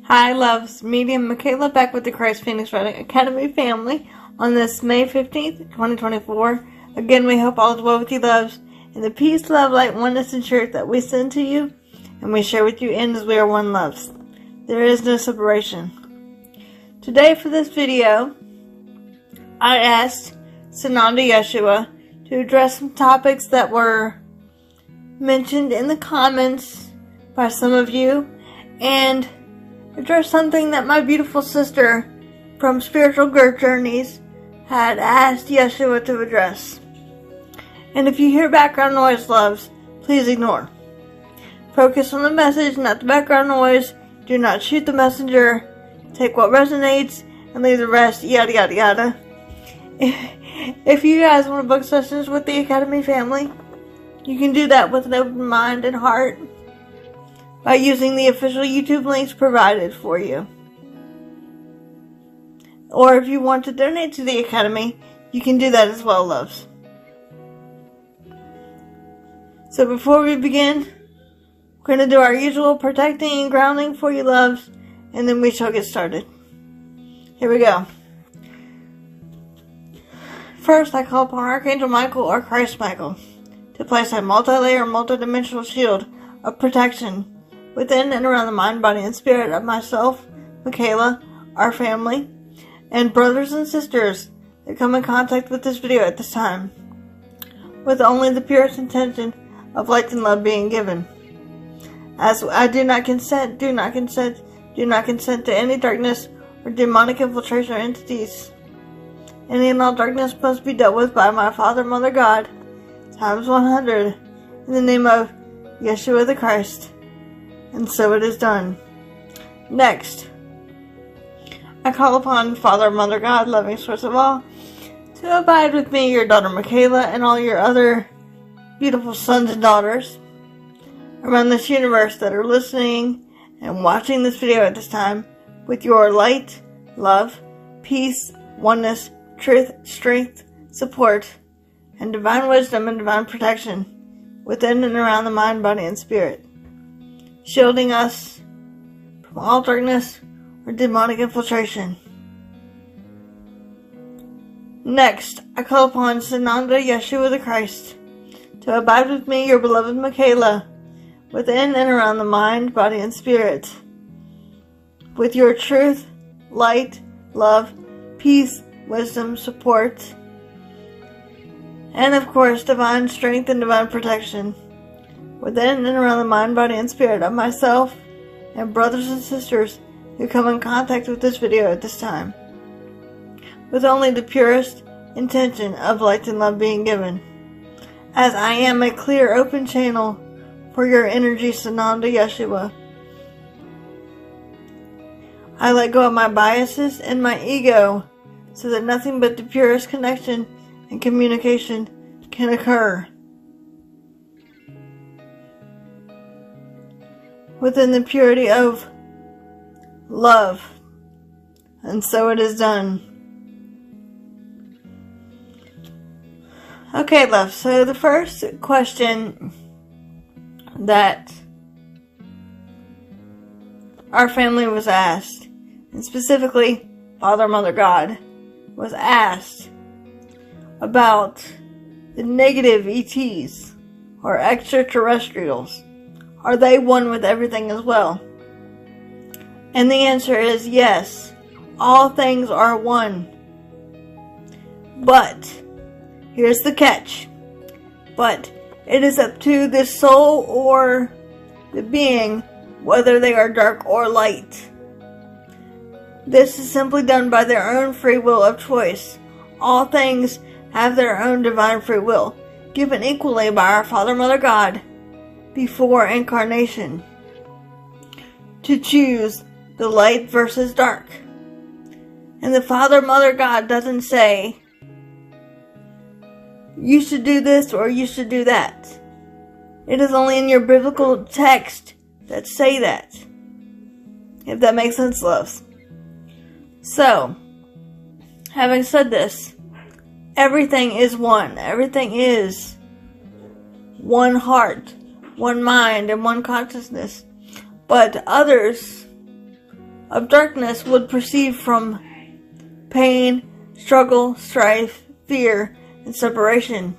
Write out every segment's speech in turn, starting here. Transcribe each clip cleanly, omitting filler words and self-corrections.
Hi, loves. Medium Michaela back with the Christ Phoenix Writing Academy family on this May 15th, 2024. Again, we hope all is well with you, loves, and the peace, love, light, oneness, and truth that we send to you and we share with you in as we are one, loves. There is no separation. Today for this video, I asked Sananda Yeshua to address some topics that were mentioned in the comments by some of you and address something that my beautiful sister from Spiritual Growth Journeys had asked Yeshua to address. And if you hear background noise, loves, please ignore. Focus on the message, not the background noise. Do not shoot the messenger. Take what resonates and leave the rest, yada yada yada. If you guys want to book sessions with the Academy family, you can do that with an open mind and heart by using the official YouTube links provided for you. Or if you want to donate to the Academy, you can do that as well, loves. So before we begin, we're going to do our usual protecting and grounding for you, loves, and then we shall get started. Here we go. First, I call upon Archangel Michael or Christ Michael to place a multi-layer, multi-dimensional shield of protection within and around the mind, body, and spirit of myself, Michaela, our family, and brothers and sisters that come in contact with this video at this time, with only the purest intention of light and love being given. As I do not consent to any darkness or demonic infiltration or entities. Any and all darkness must be dealt with by my Father, Mother, God, times 100, in the name of Yeshua the Christ. And so it is done. Next, I call upon Father, Mother, God, loving source of all, to abide with me, your daughter Michaela, and all your other beautiful sons and daughters around this universe that are listening and watching this video at this time with your light, love, peace, oneness, truth, strength, support, and divine wisdom and divine protection within and around the mind, body, and spirit, shielding us from all darkness or demonic infiltration. Next, I call upon Sananda Yeshua the Christ to abide with me, your beloved Michaela, within and around the mind, body, and spirit, with your truth, light, love, peace, wisdom, support, and of course, divine strength and divine protection within and around the mind, body, and spirit of myself and brothers and sisters who come in contact with this video at this time, with only the purest intention of light and love being given, as I am a clear, open channel for your energy, Sananda Yeshua. I let go of my biases and my ego so that nothing but the purest connection and communication can occur within the purity of love. And so it is done. Okay, love. So the first question that our family was asked, and specifically Father, Mother, God, was asked about the negative ETs or extraterrestrials. Are they one with everything as well? And the answer is yes. All things are one. But here's the catch. But it is up to the soul or the being whether they are dark or light. This is simply done by their own free will of choice. All things have their own divine free will, given equally by our Father, Mother, God, before incarnation, to choose the light versus dark. And the Father, Mother, God doesn't say, you should do this or you should do that. It is only in your biblical text that say that. If that makes sense, loves. So, having said this, everything is one. Everything is one heart, one mind, and one consciousness. But others of darkness would proceed from pain, struggle, strife, fear, and separation.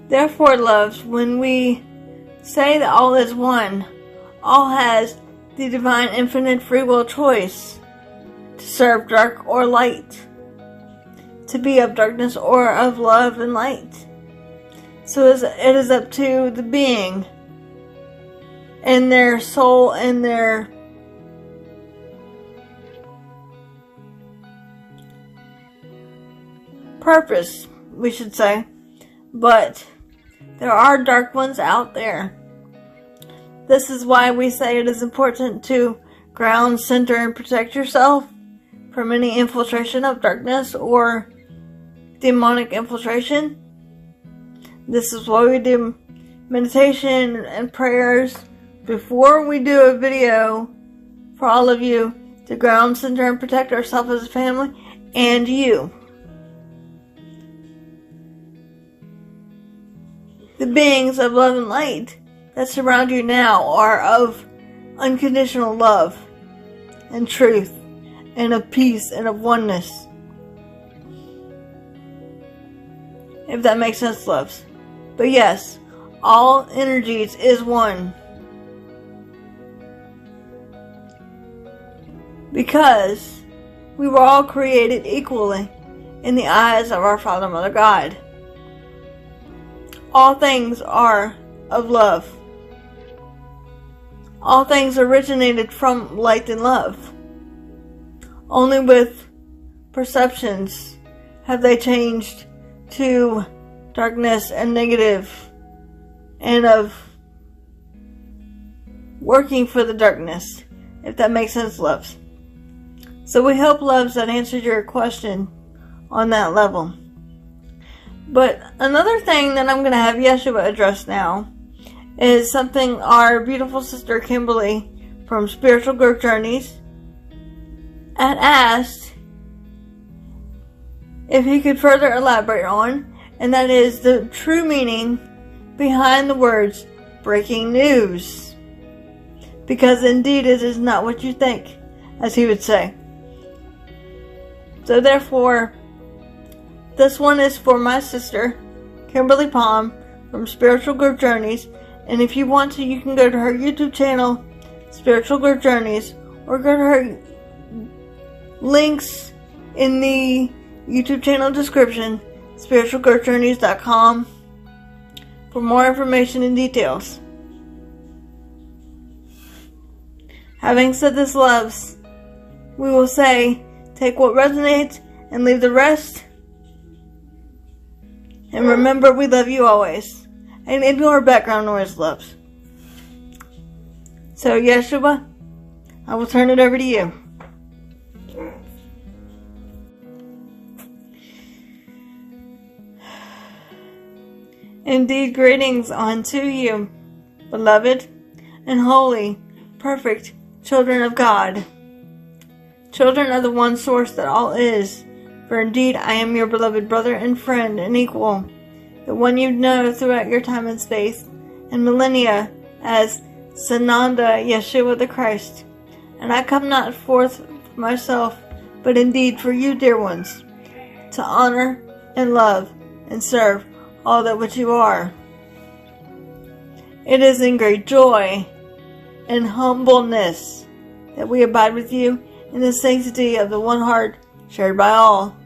Therefore, loves, when we say that all is one, all has the divine infinite free will choice to serve dark or light, to be of darkness or of love and light. So it is up to the being and their soul and their purpose, we should say. But there are dark ones out there. This is why we say it is important to ground, center, and protect yourself from any infiltration of darkness or demonic infiltration. This is why we do meditation and prayers before we do a video for all of you to ground, center, and protect ourselves as a family and you. The beings of love and light that surround you now are of unconditional love and truth and of peace and of oneness. If that makes sense, loves. But yes, all energies is one. Because we were all created equally in the eyes of our Father, Mother, God. All things are of love. All things originated from light and love. Only with perceptions have they changed to darkness and negative, and of working for the darkness, if that makes sense, loves. So we hope, loves, that answers your question on that level. But another thing that I'm going to have Yeshua address now is something our beautiful sister Kimberly from Spiritual Growth Journeys had asked if he could further elaborate on, and that is the true meaning behind the words breaking news. Because indeed it is not what you think, as he would say. So therefore, this one is for my sister, Kimberly Palm, from Spiritual Growth Journeys. And if you want to, you can go to her YouTube channel, Spiritual Growth Journeys, or go to her links in the YouTube channel description, spiritualgrowthjourneys.com, for more information and details. Having said this, loves, we will say, take what resonates and leave the rest. And remember, we love you always. And ignore background noise, loves. So, Yeshua, I will turn it over to you. Indeed, greetings unto you, beloved and holy, perfect children of God, children of the one source that all is. For indeed, I am your beloved brother and friend and equal, the one you know throughout your time and space and millennia as Sananda Yeshua the Christ. And I come not forth for myself, but indeed for you, dear ones, to honor and love and serve all that which you are. It is in great joy and humbleness that we abide with you in the sanctity of the one heart shared by all.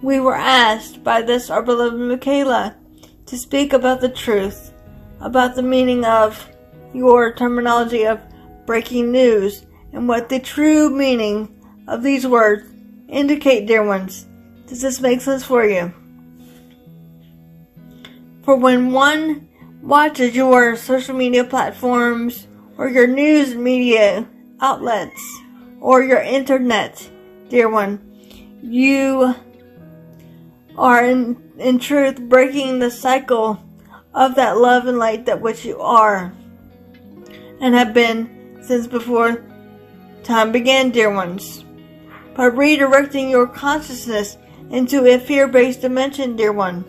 We were asked by this our beloved Michaela to speak about the truth, about the meaning of your terminology of breaking news, and what the true meaning of these words indicate, dear ones. Does this make sense for you? For when one watches your social media platforms, or your news media outlets, or your internet, dear one, you are in truth breaking the cycle of that love and light that which you are, and have been since before time began, dear ones, by redirecting your consciousness into a fear-based dimension, dear one.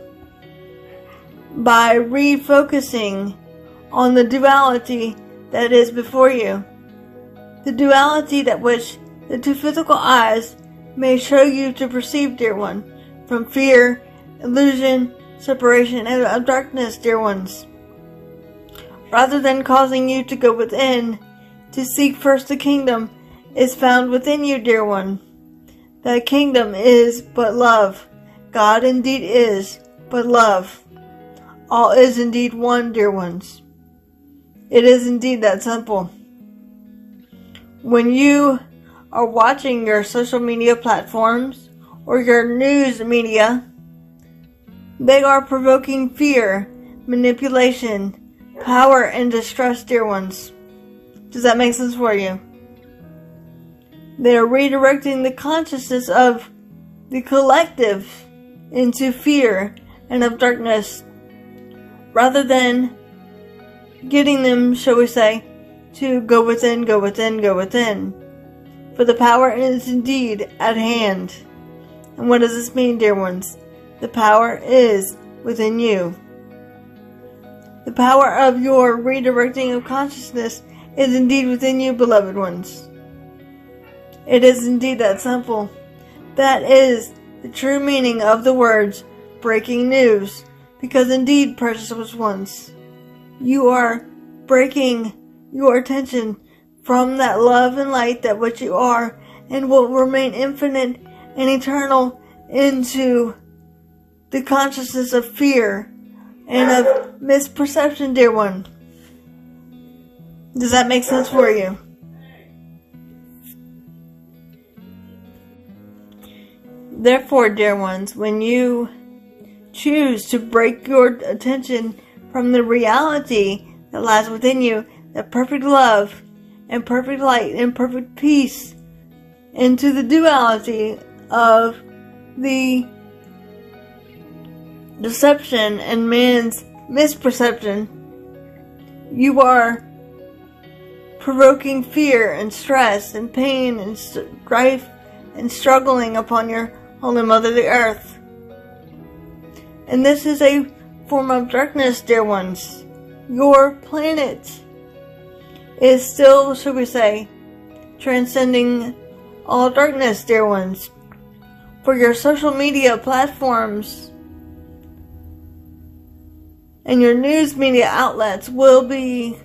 by refocusing on the duality that is before you. The duality that which the two physical eyes may show you to perceive, dear one, from fear, illusion, separation, and of darkness, dear ones. Rather than causing you to go within, to seek first the kingdom is found within you, dear one. The kingdom is but love. God indeed is but love. All is indeed one, dear ones. It is indeed that simple. When you are watching your social media platforms or your news media, they are provoking fear, manipulation, power, and distrust, dear ones. Does that make sense for you? They are redirecting the consciousness of the collective into fear and of darkness, rather than getting them, shall we say, to go within, go within, go within. For the power is indeed at hand. And what does this mean, dear ones? The power is within you. The power of your redirecting of consciousness is indeed within you, beloved ones. It is indeed that simple. That is the true meaning of the words breaking news. Because indeed, precious ones, you are breaking your attention from that love and light that which you are and will remain infinite and eternal into the consciousness of fear and of misperception, dear one. Does that make sense for you? Therefore, dear ones, when you choose to break your attention from the reality that lies within you, that perfect love and perfect light and perfect peace, into the duality of the deception and man's misperception, you are provoking fear and stress and pain and strife and struggling upon your Holy Mother the Earth. And this is a form of darkness, dear ones. Your planet is still, should we say, transcending all darkness, dear ones. For your social media platforms and your news media outlets will be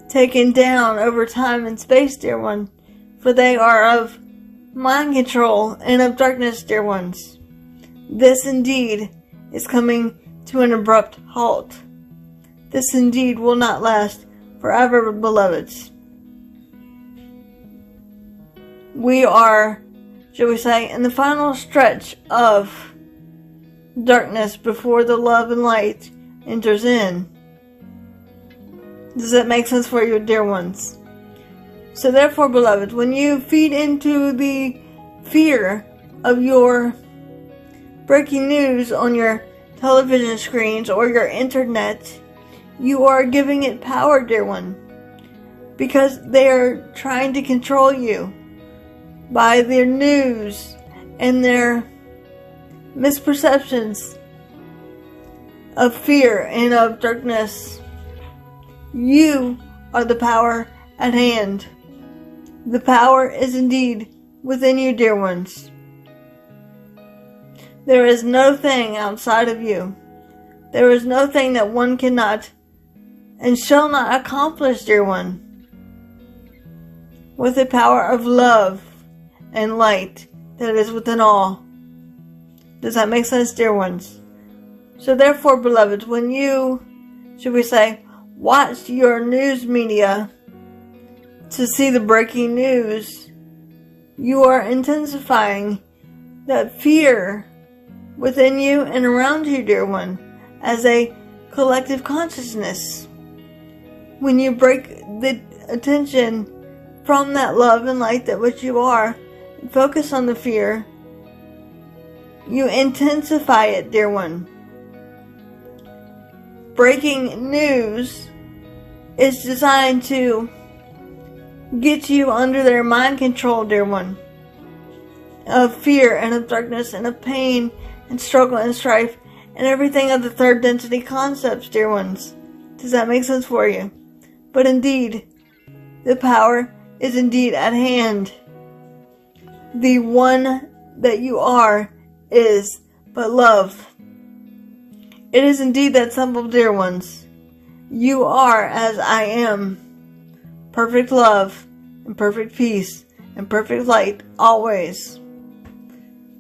taken down over time and space, dear one. For they are of mind control and of darkness, dear ones. This indeed is coming to an abrupt halt. This indeed will not last forever, beloveds. We are, shall we say, in the final stretch of darkness before the love and light enters in. Does that make sense for you, dear ones? So therefore, beloved, when you feed into the fear of your breaking news on your television screens or your internet, you are giving it power, dear one, because they are trying to control you by their news and their misperceptions of fear and of darkness. You are the power at hand. The power is indeed within you, dear ones. There is no thing outside of you. There is no thing that one cannot and shall not accomplish, dear one, with the power of love and light that is within all. Does that make sense, dear ones? So therefore, beloved, when you, should we say, watch your news media to see the breaking news, you are intensifying that fear within you and around you, dear one, as a collective consciousness. When you break the attention from that love and light that which you are, and focus on the fear, you intensify it, dear one. Breaking news is designed to get you under their mind control, dear one, of fear and of darkness and of pain and struggle and strife and everything of the third density concepts, dear ones. Does that make sense for you? But indeed, the power is indeed at hand. The one that you are is but love. It is indeed that simple, dear ones. You are as I am. Perfect love and perfect peace and perfect light always.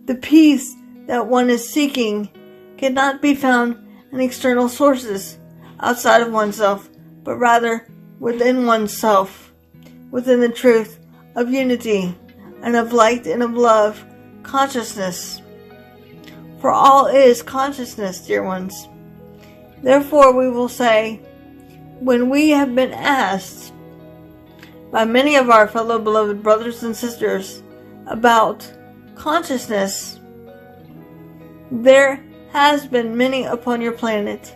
The peace that one is seeking cannot be found in external sources outside of oneself, but rather within oneself, within the truth of unity and of light and of love, consciousness. For all is consciousness, dear ones. Therefore we will say, when we have been asked by many of our fellow beloved brothers and sisters about consciousness, there has been many upon your planet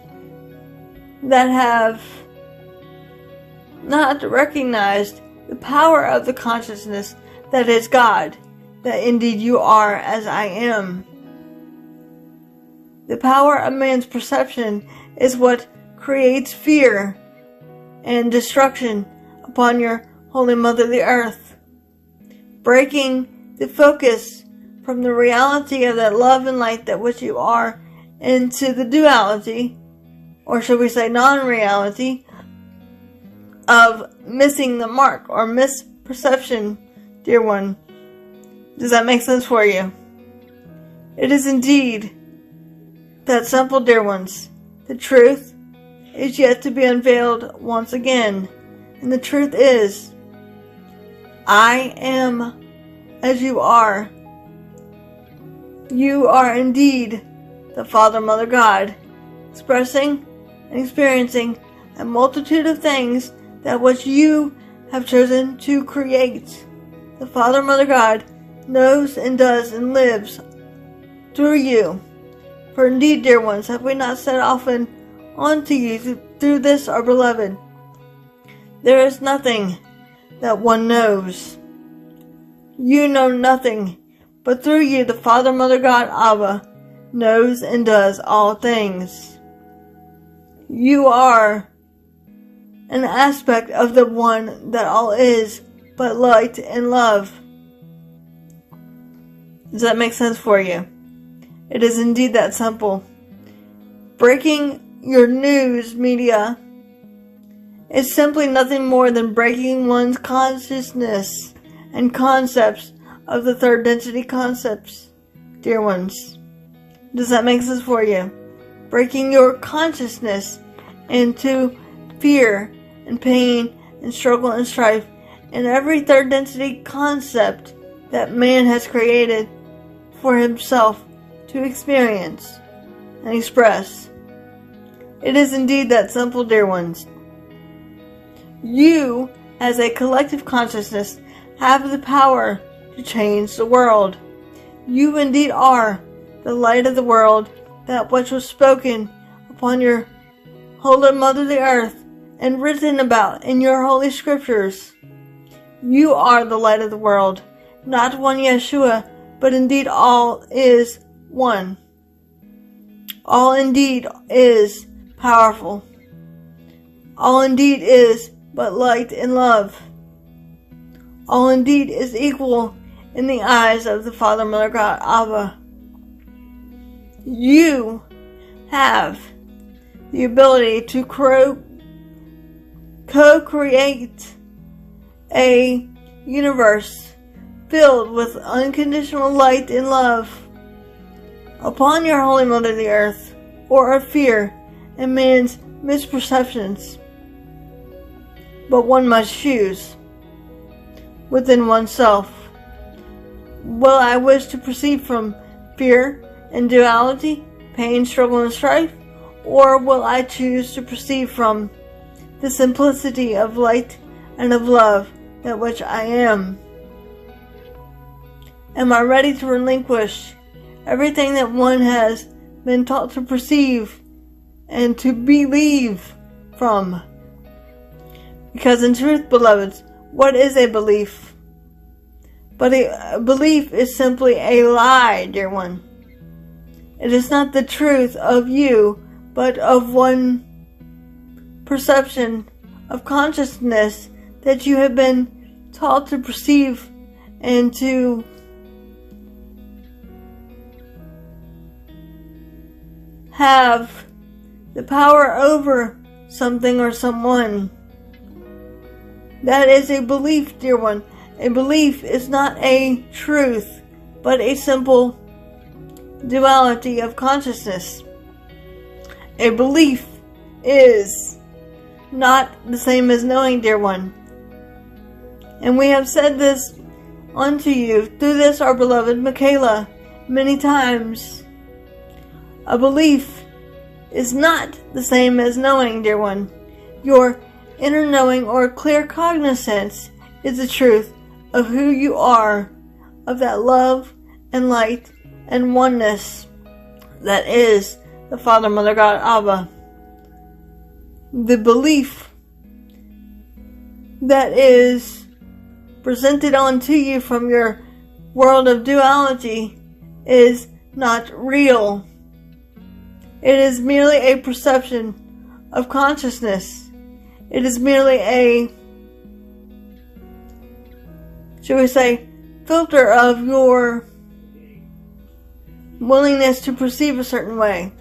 that have not recognized the power of the consciousness that is God, that indeed you are as I am. The power of man's perception is what creates fear and destruction upon your Holy Mother the Earth, breaking the focus from the reality of that love and light that which you are into the duality, or should we say non-reality, of missing the mark or misperception, dear one. Does that make sense for you? It is indeed that simple, dear ones. The truth is yet to be unveiled once again, and the truth is, I am as you are. You are indeed the Father, Mother, God, expressing and experiencing a multitude of things that which you have chosen to create. The Father, Mother, God knows and does and lives through you. For indeed, dear ones, have we not said often unto you through this our beloved, there is nothing that one knows. You know nothing, but through you the Father, Mother, God, Abba, knows and does all things. You are an aspect of the one that all is, but light and love. Does that make sense for you? It is indeed that simple. Breaking your news media is simply nothing more than breaking one's consciousness and concepts of the third density concepts, dear ones. Does that make sense for you? Breaking your consciousness into fear and pain and struggle and strife and every third density concept that man has created for himself to experience and express. It is indeed that simple, dear ones. You, as a collective consciousness, have the power to change the world. You indeed are the light of the world, that which was spoken upon your Holy Mother the Earth and written about in your holy scriptures. You are the light of the world, not one Yeshua, but indeed all is one. All indeed is powerful. All indeed is but light and love. All indeed is equal in the eyes of the Father, Mother, God, Abba. You have the ability to co-create a universe filled with unconditional light and love upon your Holy Mother the Earth, or of fear and man's misperceptions. But one must choose within oneself. Will I wish to proceed from fear and duality, pain, struggle, and strife? Or will I choose to proceed from the simplicity of light and of love, that which I am? Am I ready to relinquish everything that one has been taught to perceive and to believe from? Because in truth, beloveds, what is a belief? But a belief is simply a lie, dear one. It is not the truth of you, but of one perception of consciousness that you have been taught to perceive and to have the power over something or someone. That is a belief, dear one. A belief is not a truth, but a simple duality of consciousness. A belief is not the same as knowing, dear one. And we have said this unto you through this, our beloved Michaela, many times. A belief is not the same as knowing, dear one. Your inner knowing or clear cognizance is the truth of who you are, of that love and light and oneness that is the Father, Mother, God, Abba. The belief that is presented onto you from your world of duality is not real. It is merely a perception of consciousness. It is merely a, should we say, filter of your willingness to perceive a certain way.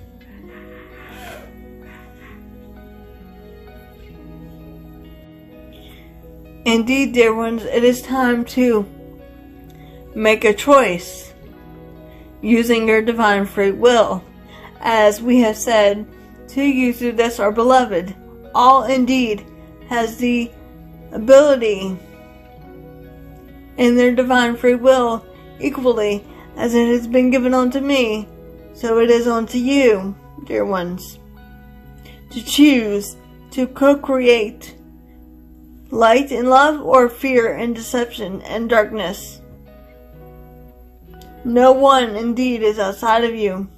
Indeed, dear ones, it is time to make a choice using your divine free will. As we have said to you through this, our beloved, all indeed has the ability in their divine free will equally as it has been given unto me, so it is unto you, dear ones, to choose to co-create light and love or fear and deception and darkness. No one indeed is outside of you.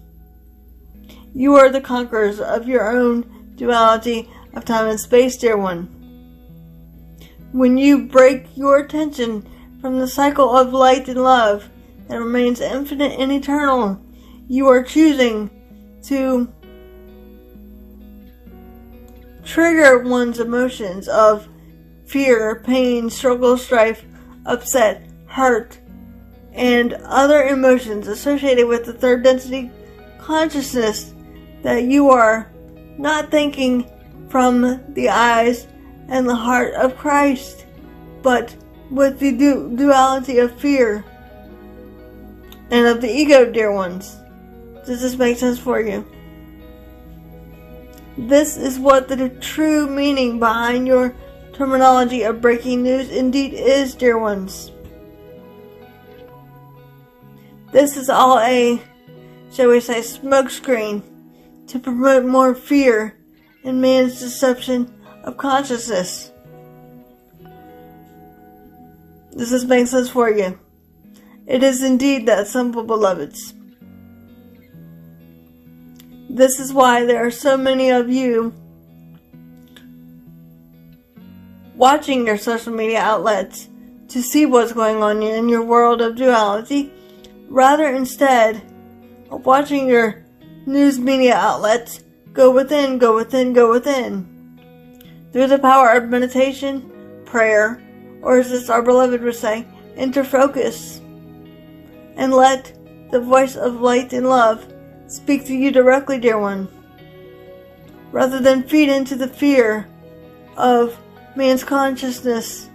You are the conquerors of your own duality of time and space, dear one. When you break your attention from the cycle of light and love that remains infinite and eternal, you are choosing to trigger one's emotions of fear, pain, struggle, strife, upset, hurt, and other emotions associated with the third density consciousness that you are not thinking from the eyes and the heart of Christ, but with the duality of fear and of the ego, dear ones. Does this make sense for you? This is what the true meaning behind your terminology of breaking news indeed is, dear ones. This is all a, shall we say, smokescreen to promote more fear in man's deception of consciousness. Does this make sense for you? It is indeed that simple, beloveds. This is why there are so many of you watching your social media outlets to see what's going on in your world of duality, rather instead of watching your news media outlets go within, go within, go within. Through the power of meditation, prayer, or as this our beloved would say, interfocus, and let the voice of light and love speak to you directly, dear one, rather than feed into the fear of man's consciousness,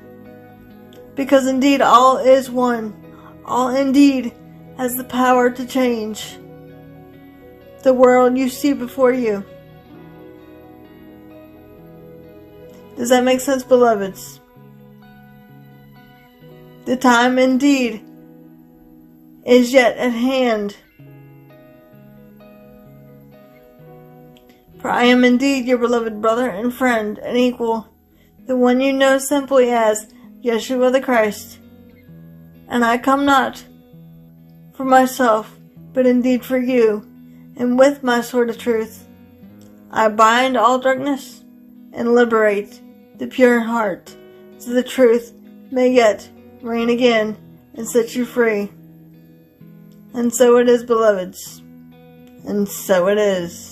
because indeed all is one. All indeed has the power to change the world you see before you. Does that make sense, beloveds? The time indeed is yet at hand. For I am indeed your beloved brother and friend and equal, the one you know simply as Yeshua the Christ. And I come not for myself, but indeed for you, and with my sword of truth I bind all darkness and liberate the pure heart, so the truth may yet reign again and set you free. And so it is, beloveds. And so it is.